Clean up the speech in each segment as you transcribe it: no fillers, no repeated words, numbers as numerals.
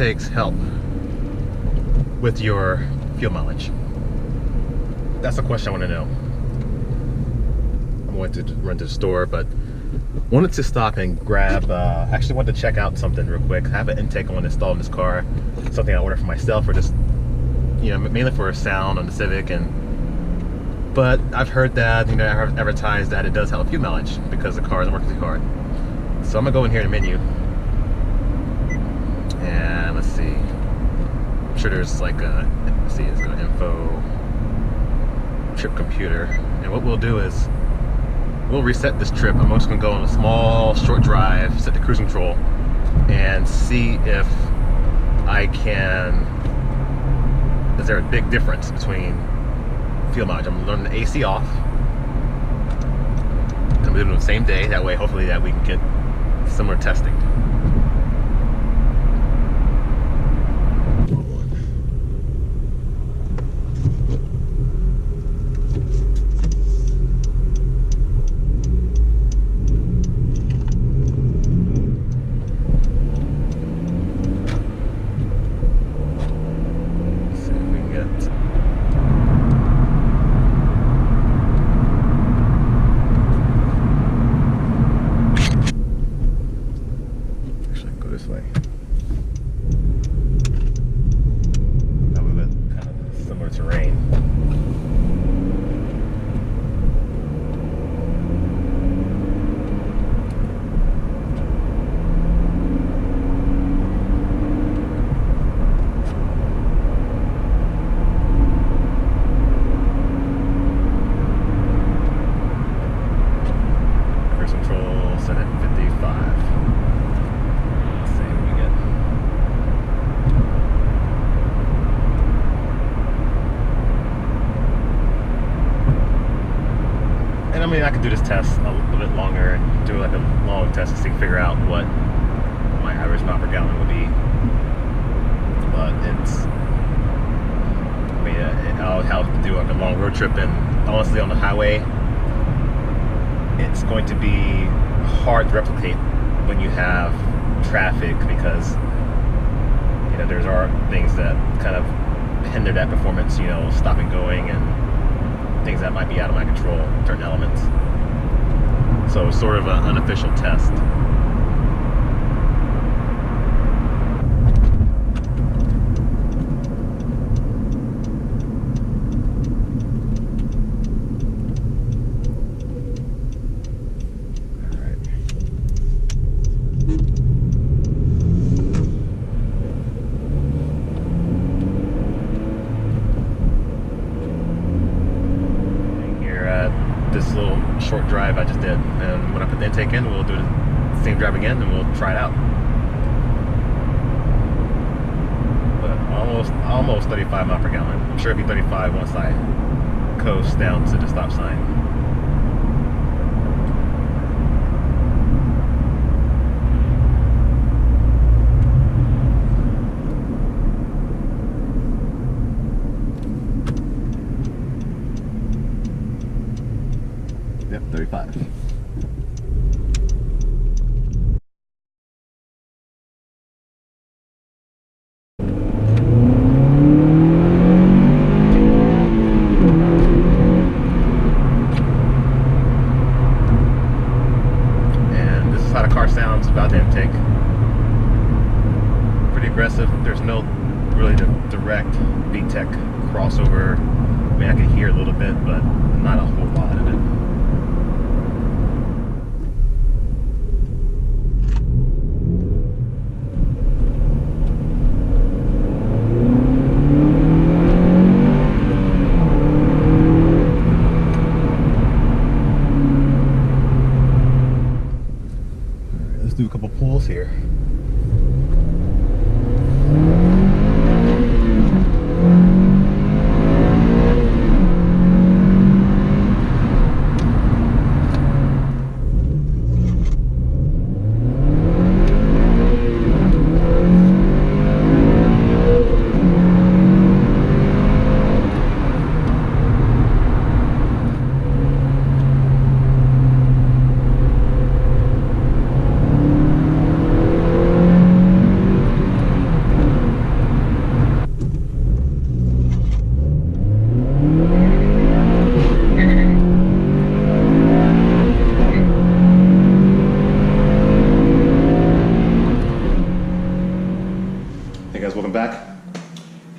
intakes help with your fuel mileage? That's the question I want to know. I'm going to run to the store, but wanted to stop and grab, actually wanted to check out something real quick. I have an intake I want to install in this car, something I ordered for myself, or just, you know, mainly for sound on the Civic. But I've heard that, you know, I heard advertised that it does help fuel mileage because the car doesn't work too hard. So I'm gonna go in here in the menu, and let's see. I'm sure there's like a, let's see, it's got info, trip computer, and what we'll do is we'll reset this trip. I'm just gonna go on a small, short drive, set the cruise control, and see if I can. Is there a big difference between fuel mileage? I'm gonna turn the AC off. I'm doing it the same day. That way, hopefully, that we can get similar testing. This way. A little bit kind of similar terrain. Cruise control set at 55. I mean, I could do this test a little bit longer and do like a long test to figure out what my average mile per gallon would be. But it's, I mean, I'll have to do like a long road trip, and honestly, on the highway, it's going to be hard to replicate when you have traffic, because, you know, there are things that kind of hinder that performance, you know, stopping, going, and things that might be out of my control, certain elements. So it's sort of an unofficial test. This little short drive I just did, and when I put the intake in, we'll do the same drive again and we'll try it out. But almost 35 miles per gallon. I'm sure it'll be 35 once I coast down to the stop sign. Yep, 35. And this is how the car sounds about the intake. Pretty aggressive. There's no really direct VTEC crossover. I mean, I can hear a little bit, but not a whole lot of it. Let's do a couple pulls here.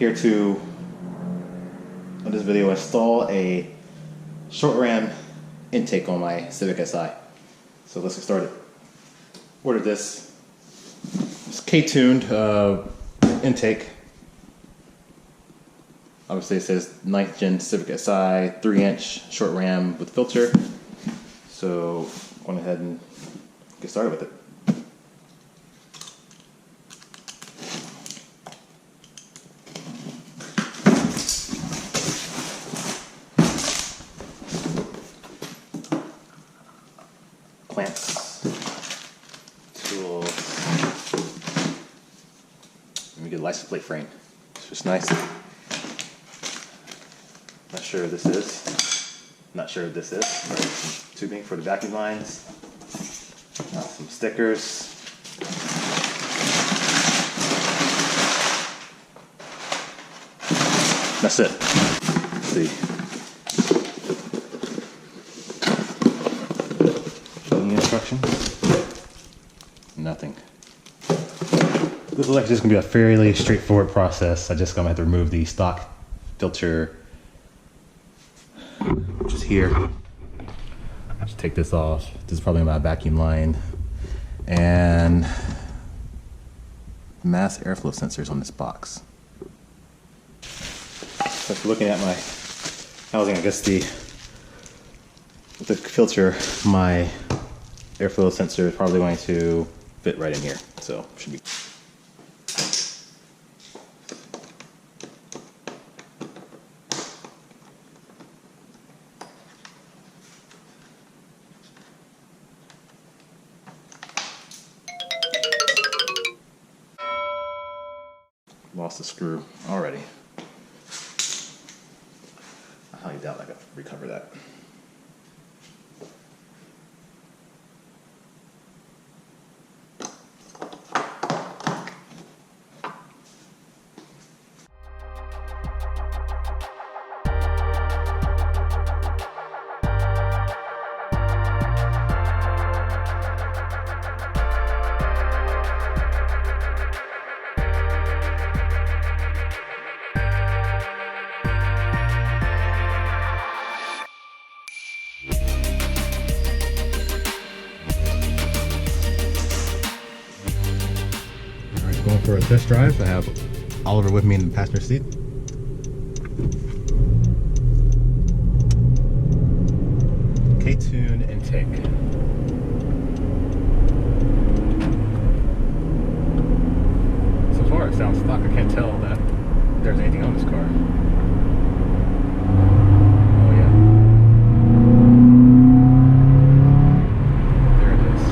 Here to, in this video, install a short ram intake on my Civic Si. So let's get started. Ordered this. It's K-tuned intake. Obviously it says 9th gen Civic Si, 3-inch short ram with filter. So go ahead and get started with it. Clamps, tools. Let me get a license plate frame. It's just nice. Not sure this is. Not sure what this is. Some tubing for the vacuum lines. Some stickers. That's it. Let's see. Instructions? Nothing. This is actually just gonna be a fairly straightforward process. I just gonna have to remove the stock filter, which is here. Just take this off. This is probably my vacuum line, and mass airflow sensors on this box. So if you're looking at my housing, I guess the filter, my airflow sensor is probably going to fit right in here, so should be. Lost the screw already. I highly doubt I can recover that. Going for a test drive. I have Oliver with me in the passenger seat. K-tune intake. So far it sounds stock. I can't tell that there's anything on this car. Oh yeah. There it is.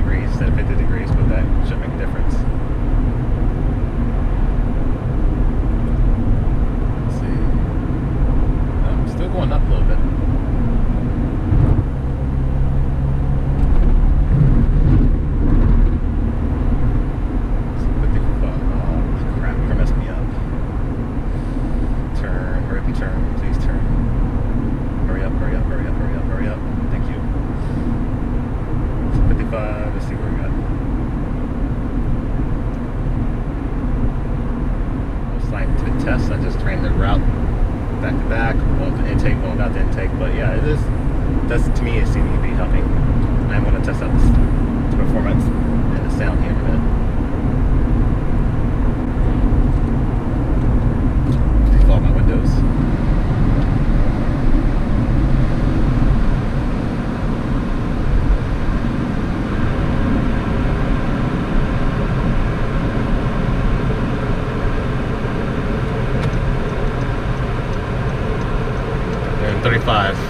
Instead of 50 degrees, but that should make a difference. Let's see. Still going up a little bit. Oh crap, you're messing me up. Turn, hurry up and turn, please turn. Hurry up, hurry up, hurry up, hurry up, hurry up. Thank you. 55, let's see where we got. Assigned to the test, I just trained the route back to back, going to intake, going out to intake, but yeah, it is, that's to me, it seems to be helping. I'm going to test out this performance and the sound here in a minute. All my windows. And 35.